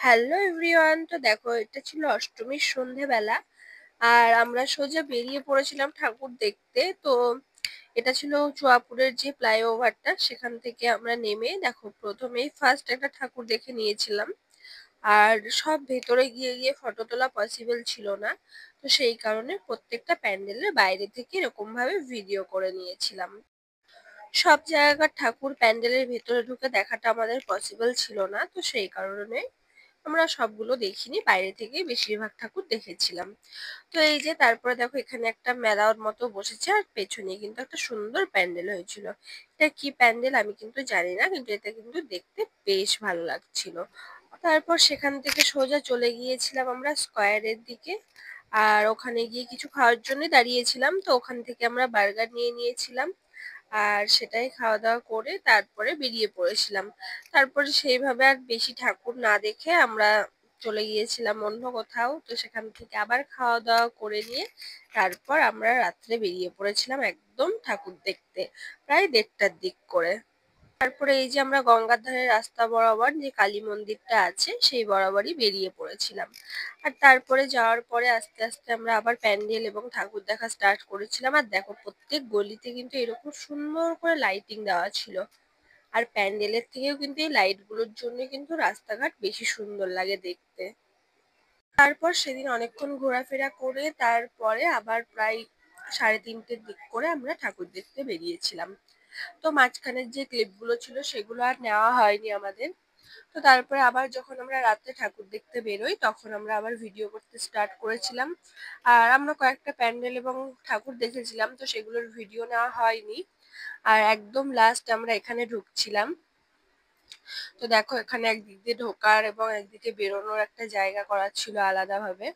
Hello everyone, তো দেখো এটা ছিল অষ্টমীর সন্ধেবেলা। আর আমরা সোজা বেরিয়ে পড়েছিলাম ঠাকুর দেখতে। তো এটা ছিল চুয়াপুরের যে ফ্লাইওভারটা, সেখান থেকে আমরা নেমে দেখো প্রথমেই ফার্স্ট একটা ঠাকুর দেখে নিয়েছিলাম। আর সব ভেতরে গিয়ে গিয়ে ফটো তোলা পসিবল ছিল না, তো সেই কারণে প্রত্যেকটা প্যান্ডেলের বাইরে থেকে এরকম ভাবে ভিডিও করে নিয়েছিলাম। সব জায়গার ঠাকুর প্যান্ডেলের ভেতরে ঢুকে দেখাটা আমাদের পসিবল ছিল না, তো সেই কারণে আমরা সবগুলো দেখিনি, বাইরে থেকে বেশিরভাগ ঠাকুর দেখেছিলাম। তো এই যে তারপরে দেখো এখানে একটা মেলার মতো বসেছে, আর পেছনে কিন্তু একটা সুন্দর প্যান্ডেল হয়েছিল। এটা কি প্যান্ডেল আমি কিন্তু জানি না, কিন্তু এটা কিন্তু দেখতে বেশ ভালো লাগছিল। তারপর সেখান থেকে সোজা চলে গিয়েছিলাম আমরা স্কয়ারের দিকে। আর ওখানে গিয়ে কিছু খাওয়ার জন্য দাঁড়িয়েছিলাম, তো ওখান থেকে আমরা বার্গার নিয়ে নিয়েছিলাম। আর সেটাই খাওয়া দাওয়া করে তারপরে বেরিয়ে পড়েছিলাম। তারপরে সেইভাবে আর বেশি ঠাকুর না দেখে আমরা চলে গিয়েছিলাম অন্য কোথাও। তো সেখান থেকে আবার খাওয়া দাওয়া করে নিয়ে তারপর আমরা রাত্রে বেরিয়ে পড়েছিলাম একদম ঠাকুর দেখতে, প্রায় 1:30টার দিক করে। তারপরে এই যে আমরা গঙ্গার ধারে রাস্তা বরাবর যে কালী মন্দিরটা আছে সেই বরাবরই বেরিয়ে পড়েছিলাম। আর তারপরে যাওয়ার পরে আস্তে আস্তে আমরা আবার প্যান্ডেল এবং ঠাকুর দেখা স্টার্ট করেছিলাম। আর দেখো প্রত্যেক গলিতে কিন্তু এরকম সুন্দর করে লাইটিং দেওয়া ছিল। আর প্যান্ডেলের থেকেও কিন্তু এই লাইট গুলোর জন্য কিন্তু রাস্তাঘাট বেশি সুন্দর লাগে দেখতে। তারপর সেদিন অনেকক্ষণ ঘোরাফেরা করে তারপরে আবার প্রায় 3:30টের দিক করে আমরা ঠাকুর দেখতে বেরিয়েছিলাম। তো মাঝখানের যে ক্লিপগুলো ছিল সেগুলো আর নেওয়া হয়নি আমাদের। তো তারপরে আবার যখন আমরা রাত্রে ঠাকুর দেখতে বেরোই তখন আমরা আবার ভিডিও করতে স্টার্ট করেছিলাম। আর আমরা কয়েকটা প্যান্ডেল এবং ঠাকুর দেখেছিলাম, তো সেগুলোর ভিডিও নেওয়া হয়নি। আর একদম লাস্ট আমরা এখানে ঢুকছিলাম। তো দেখো এখানে একদিক দিয়ে ঢোকার এবং একদিকে বেরোনোর একটা জায়গা করা ছিল আলাদাভাবে।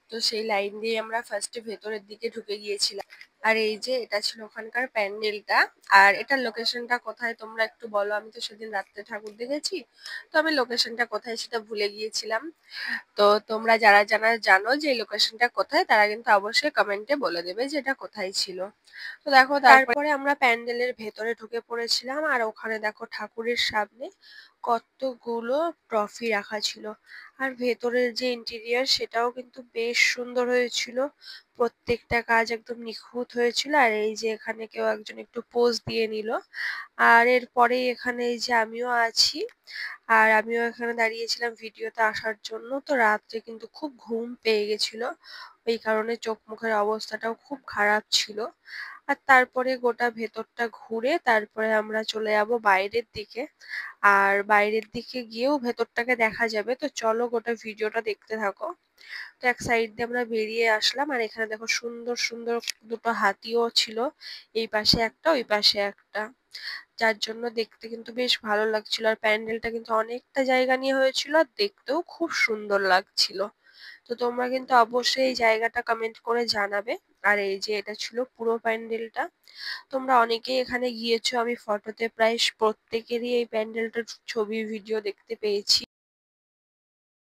তো সেই লাইন দিয়ে আমরা ফার্স্টে ভেতরের দিকে ঢুকে গিয়েছিলাম। আর এই যে এটা ছিল ওখানকার প্যান্ডেলটা। আর এটার লোকেশনটা কোথায় তোমরা একটু বলো, আমি তো সেদিন রাত্রে ঠাকুর দেখেছি, তো আমি লোকেশনটা কোথায় সেটা ভুলে গিয়েছিলাম। তো তোমরা যারা যারা জানো যে এই লোকেশনটা কোথায় তারা কিন্তু অবশ্যই কমেন্টে বলে দেবে যে এটা কোথায় ছিল। তো দেখো তারপরে আমরা প্যান্ডেলের ভেতরে ঢুকে পড়েছিলাম। আর ওখানে দেখো ঠাকুরের সামনে কতগুলো ট্রফি রাখা ছিল। আর ভেতরের যে ইন্টেরিয়ার সেটাও কিন্তু বেশ সুন্দর হয়েছিল। প্রত্যেকটা কাজ একদম নিখুঁত হয়েছিল। আর এই যে এখানে কেউ একজন একটু পোজ দিয়ে নিল। আর এরপরেই এখানে এই যে আমিও আছি। আর আমিও এখানে দাঁড়িয়েছিলাম ভিডিওতে আসার জন্য। তো রাত্রে কিন্তু খুব ঘুম পেয়ে গেছিল, এই কারণে চোখ মুখের অবস্থাটাও খুব খারাপ ছিল। আর তারপরে গোটা ভেতরটা ঘুরে তারপরে আমরা চলে যাব বাইরের দিকে। আর বাইরের দিকে গিয়েও ভেতরটাকে দেখা যাবে, তো চলো গোটা ভিডিওটা দেখতে থাকো। তো এক সাইড দিয়ে আমরা বেরিয়ে আসলাম। আর এখানে দেখো সুন্দর সুন্দর দুটো হাতিও ছিল, এই পাশে একটা ওই পাশে একটা, যার জন্য দেখতে কিন্তু বেশ ভালো লাগছিল। আর প্যান্ডেলটা কিন্তু অনেকটা জায়গা নিয়ে হয়েছিল, আর দেখতেও খুব সুন্দর লাগছিল। তো তোমরা কিন্তু অবশ্যই এই জায়গাটা কমেন্ট করে জানাবে। আর এই যে এটা ছিল পুরো প্যান্ডেলটা। তোমরা অনেকেই এখানে গিয়েছো, আমি ফটোতে প্রায় প্রত্যেকেরই এই প্যান্ডেলটার ছবি ভিডিও দেখতে পেয়েছি।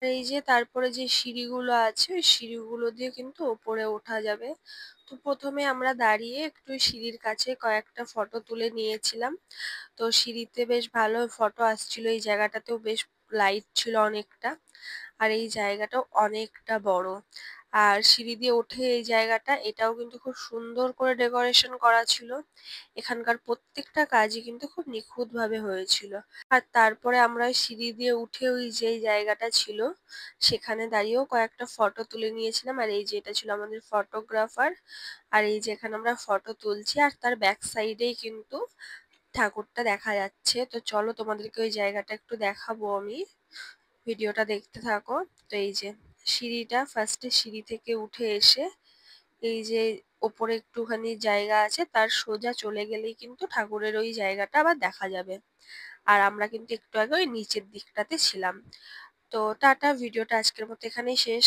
এই যে তারপরে যে সিঁড়িগুলো আছে ওই সিঁড়িগুলো দিয়ে কিন্তু ওপরে ওঠা যাবে। তো প্রথমে আমরা দাঁড়িয়ে একটু সিঁড়ির কাছে কয়েকটা ফটো তুলে নিয়েছিলাম। তো সিঁড়িতে বেশ ভালো ফটো আসছিল, এই জায়গাটাতেও বেশ লাইট ছিল অনেকটা। আর এই জায়গাটাও অনেকটা বড়। আর সিঁড়ি দিয়ে উঠে এই জায়গাটা, এটাও কিন্তু খুব সুন্দর করে ডেকোরেশন করা ছিল। এখানকার প্রত্যেকটা কাজই কিন্তু খুব নিখুঁত ভাবে হয়েছিল। আর তারপরে আমরা ওই সিঁড়ি দিয়ে উঠে ওই যে জায়গাটা ছিল সেখানে দাঁড়িয়েও কয়েকটা ফটো তুলে নিয়েছিলাম। আর এই যে এটা ছিল আমাদের ফটোগ্রাফার। আর এই যে এখানে আমরা ফটো তুলছি, আর তার ব্যাক সাইডেই কিন্তু ঠাকুরটা দেখা যাচ্ছে। তো চলো তোমাদেরকে ওই জায়গাটা একটু দেখাবো আমি, ভিডিওটা দেখতে থাকো। তো এই যে সিঁড়িটা, ফার্স্টে সিঁড়ি থেকে উঠে এসে এই যে ওপরে একটুখানি জায়গা আছে, তার সোজা চলে গেলেই কিন্তু ঠাকুরের ওই জায়গাটা আবার দেখা যাবে। আর আমরা কিন্তু একটু আগে ওই নিচের দিকটাতে ছিলাম। তো টাটা, ভিডিওটা আজকের মতো এখানেই শেষ।